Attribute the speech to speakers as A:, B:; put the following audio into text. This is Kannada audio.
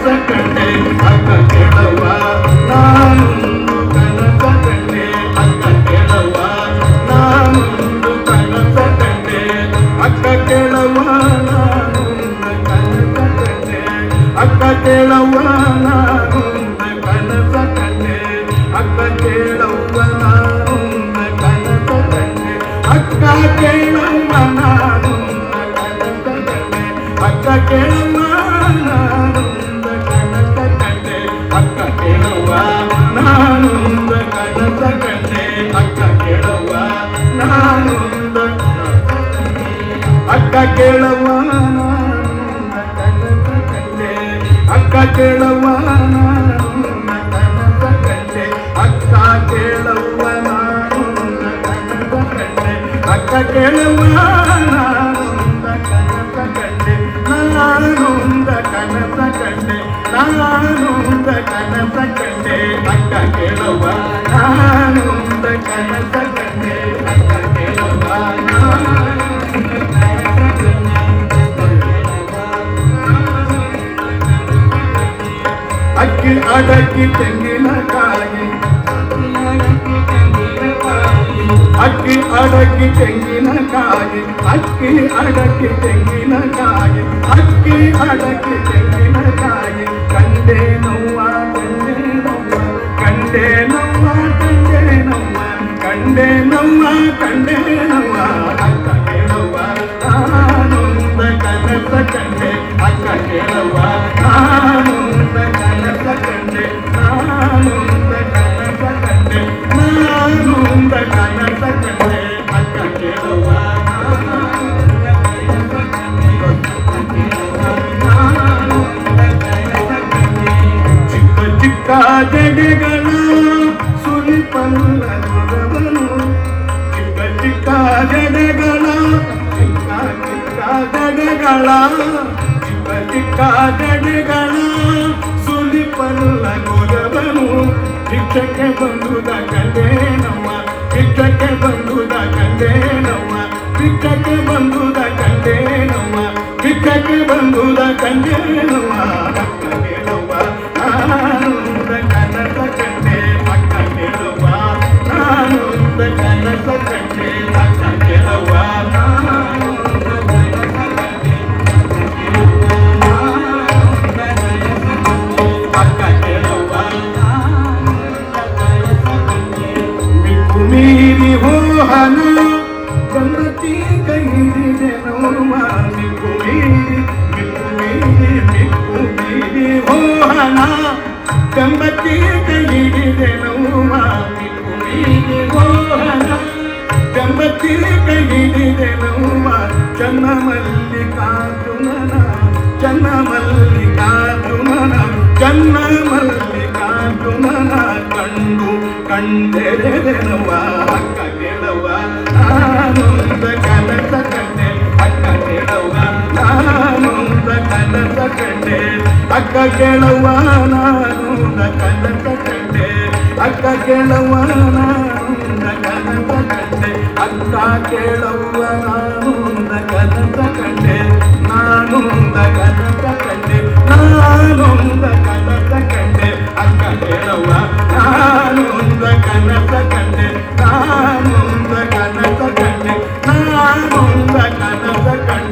A: ಕನಸ ಕಂಡೆ ಅಕ್ಕ ಕೇಳವ್ವ ನಾನೊಂದು ಕನಸ ಕಂಡೆ ಅಕ್ಕ ಕೇಳವ್ವ ನಾನೊಂದು ಕನಸ ಕಂಡೆ ಅಕ್ಕ ಕೇಳವ್ವ ನಾನೊಂದು ಕನಸ ಕಂಡೆ ಅಕ್ಕ ಕೇಳವ್ವ ನಾನೊಂದು ಕನಸ ಕಂಡೆ ಅಕ್ಕ ಕೇಳವ್ವ ನಾನೊಂದು ಕನಸ ಕಂಡೆ ಅಕ್ಕ ಕೇಳವ್ವ ನಾನೊಂದು ಕನಸ ಕಂಡೆ ಅಕ್ಕ ಕೇಳವ್ವ ನಾನೊಂದು ಕನಸ ಕಂಡೆ ಅಕ್ಕ ಕೇಳವ್ವ ನಾನೊಂದು ಕನಸ ಕಂಡೆ ಅಕ್ಕ ಕೇಳವ್ವ ನಾನೊಂದು ಅಕ್ಕ ಕೇಳವ್ವ ನಾನೊಂದು ಕನಸ ಕಂಡೆ ಅಕ್ಕ ಕೇಳವ್ವ ನಾನೊಂದು ಕನಸ ಕಂಡೆ ಅಕ್ಕ ಕೇಳವ್ವ ನಾನೊಂದು ಕನಸ ಕಂಡೆ ಅಕ್ಕ ಕೇಳವ್ವ ನಾನೊಂದು ಕನಸ ಕಂಡೆ ನಾನೊಂದು ಕನಸ ಕಂಡೆ ನಾನೊಂದು ಕನಸ ಕಂಡೆ ಅಕ್ಕ ಕೇಳವ್ವ ನಾನೊಂದು ಕನಸ ಕಂಡೆ ಅಕ್ಕ ಕೇಳವ್ವ ಅಕ್ಕಿ ಅಡಕ್ಕಿ ತೆಂಗಿನಕಾಯಿ ಅಕ್ಕಿ ಅಡಕ್ಕಿ ತೆಂಗಿನಕಾಯಿ ಅಕ್ಕಿ ಅಡಕ್ಕಿ ತೆಂಗಿನಕಾಯಿ ಅಕ್ಕಿ ಅಡಕ್ಕಿ ತೆಂಗಿನಕಾಯಿ ಕಂಡೆ ನೋವ ಕಂಡೆ ನೋವ ಕಂಡೆ ನೋವ ಕಂಡೆ ನೋವ ಕಂಡೆ ನೋವ ಅಕ್ಕ ಕೇಳವ್ವ ನಾನೊಂದು ಕನಸ ಕಂಡೆ ಅಕ್ಕ ಕೇಳವ್ವ ನಾನೊಂದು ಕನಸ ಕಂಡೆ ನಾನೊಂದು ಕನಸ ಕಂಡೆ ನಾನೊಂದು ಕನಸ ಕಂಡೆ ಅಕ್ಕ ಕೇಳವ್ವ ಚಿಕ್ಕ ಚಿಕ್ಕ ಜಡೆಗಳ ಸುಲಿಪಲ್ಲ ಗುರವನು ಚಿಕ್ಕ ಚಿಕ್ಕ ಜಡೆಗಳ ಚಿಕ್ಕ ಚಿಕ್ಕ ಜಡೆಗಳ ಚಿಕ್ಕ ಚಿಕ್ಕ ಜಡೆಗಳ ಸುಲಿಪಲ್ಲ ಗುರವನು ಭಿಕ್ಷಕ್ಕೆ ಬಂದುದ ಕಂಡೇನವ್ವ ಭಿಕ್ಷಕ್ಕೆ ಬಂದುದ ಕಂಡೇನವ್ವ ಭಿಕ್ಷಕ್ಕೆ ಬಂದುದ ಕಂಡೇನವ್ವ ಭಿಕ್ಷಕ್ಕೆ ಬಂದುದ ಕಂಡೇನವ್ವ ಅಕ್ಕ ಕೇಳವ್ವ ನಾನೊಂದು ಕನಸ ಕಂಡೆ ಅಕ್ಕ ಕೇಳವ್ವ ನಾನೊಂದು ಕನಸ ಕಂಡೆ ಅಕ್ಕ ಕೇಳವ್ವ ನಾನೊಂದು ಕನಸ ಕಂಡೆ ಅಕ್ಕ ಕೇಳವ್ವ ಮಿಕ್ಕು ಮೀರಿ ಹೋಹನ ಗಮ್ಮತಿ ಕೈ ಹಿಡಿದೆ ನೋವ ಮಿಕ್ಕು ಮೀರಿ ಹೋಹನ ಗಮ್ಮತಿ ಕೈ ಹಿಡಿದೆ ನೋವ ಮಿಕ್ಕು ಮೀರಿ ಹೋಹನ ಗಮ್ಮತಿ ಕೈ ಹಿಡಿದೆ ನೋವ ಚನ್ನ ಮಲ್ಲಿಕಾರ್ಜುನನ ಚನ್ನ ಮಲ್ಲಿಕಾರ್ಜುನನ ಚನ್ನ ಮಲ್ಲಿಕಾರ್ಜುನನ ಕಂಡು ಕಂಡೆರೆನವ್ವ ಅಕ್ಕ ಕೇಳವ್ವ ನಾನೊಂದು ಕನಸ ಕಂಡೆ ಅಕ್ಕ ಕೇಳವ್ವ ನಾನೊಂದು ಕನಸ ಕಂಡೆ ಅಕ್ಕ ಕೇಳವ್ವ ನಾನೊಂದು ಕನಸ ಕಂಡೆ ಅಕ್ಕ ಕೇಳವ್ವ ನಾನೊಂದು ಕನಸ ಕಂಡೆ ಅಕ್ಕ ಕೇಳವ್ವ ನಾನೊಂದು ಕನಸ ಕಂಡೆ ನಾನೊಂದು ಕನಸ ಕಂಡೆ ನಾನೊಂದು ಕನಸ ಕಂಡೆ ಅಕ್ಕ ಕೇಳವ್ವ ನಾನೊಂದು ಕನಸ ಕಂಡೆ ನಾನೊಂದು ಕನಸ ಕಂಡೆ ನಾನೊಂದು ಕನಸ ಕಂಡೆ